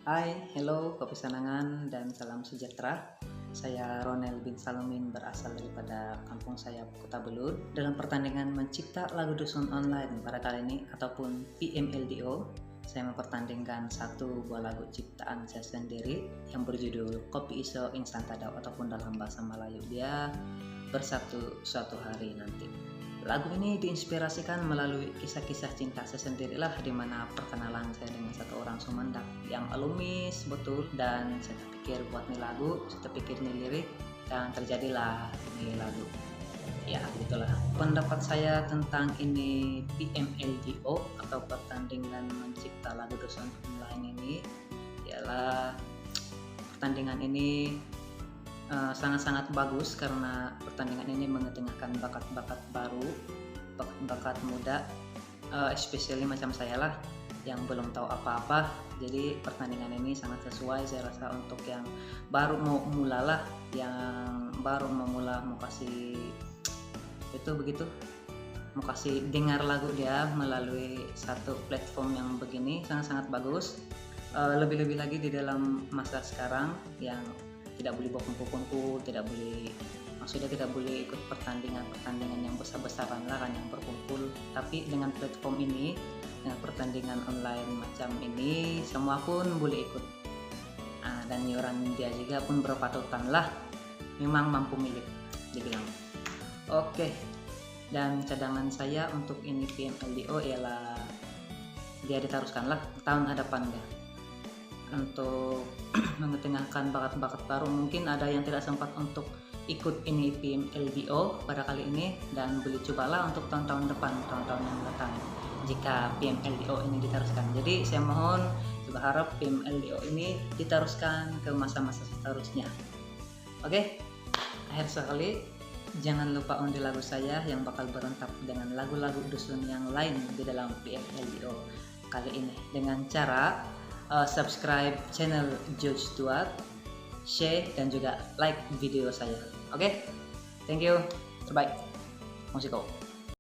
Hai, hello, kopi Sanangan dan salam sejahtera. Saya Ronel bin Salomin berasal daripada kampung saya Kota Belud. Dalam pertandingan mencipta lagu dusun online pada kali ini ataupun PMLDO, saya mempertandingkan satu buah lagu ciptaan saya sendiri yang berjudul Kopi Iso Ing Santadao ataupun dalam bahasa Melayu dia bersatu suatu hari nanti. Lagu ini diinspirasikan melalui kisah-kisah cinta saya sendirilah, di mana perkenalan saya dengan satu orang Sumendak yang alumis betul, dan saya terpikir buat nih lagu, saya terpikir nih lirik, dan terjadilah ini lagu. Ya, gitulah pendapat saya tentang ini PMLDO atau pertandingan mencipta lagu dusun online ini. Ialah pertandingan ini sangat-sangat bagus karena pertandingan ini mengetengahkan bakat-bakat baru, bakat-bakat muda, especially macam saya lah yang belum tahu apa-apa. Jadi pertandingan ini sangat sesuai saya rasa untuk yang baru mau mulalah, yang baru mau mula mau kasih itu begitu, mau kasih dengar lagu dia melalui satu platform yang begini sangat-sangat bagus. Lebih-lebih lagi di dalam masa sekarang yang tidak boleh bawa kumpul-kumpul, maksudnya tidak boleh ikut pertandingan yang besar-besaran lah kan, yang berkumpul. Tapi dengan platform ini, dengan pertandingan online macam ini, semua pun boleh ikut. Dan iuran dia juga pun berpatutan lah, memang mampu milik, dibilang. Oke, dan cadangan saya untuk ini PMLDO ialah dia diteruskan lah tahun hadapan dia untuk mengetengahkan bakat-bakat baru. Mungkin ada yang tidak sempat untuk ikut ini PMLDO pada kali ini, dan boleh cobalah untuk tahun-tahun depan, tahun-tahun yang datang jika PMLDO ini diteruskan. Jadi saya mohon, juga harap PMLDO ini diteruskan ke masa-masa seterusnya. Oke, akhir sekali jangan lupa undi lagu saya yang bakal berentap dengan lagu-lagu dusun yang lain di dalam PMLDO kali ini dengan cara subscribe channel George Stuart, share dan juga like video saya. Oke, thank you, terbaik, musiko.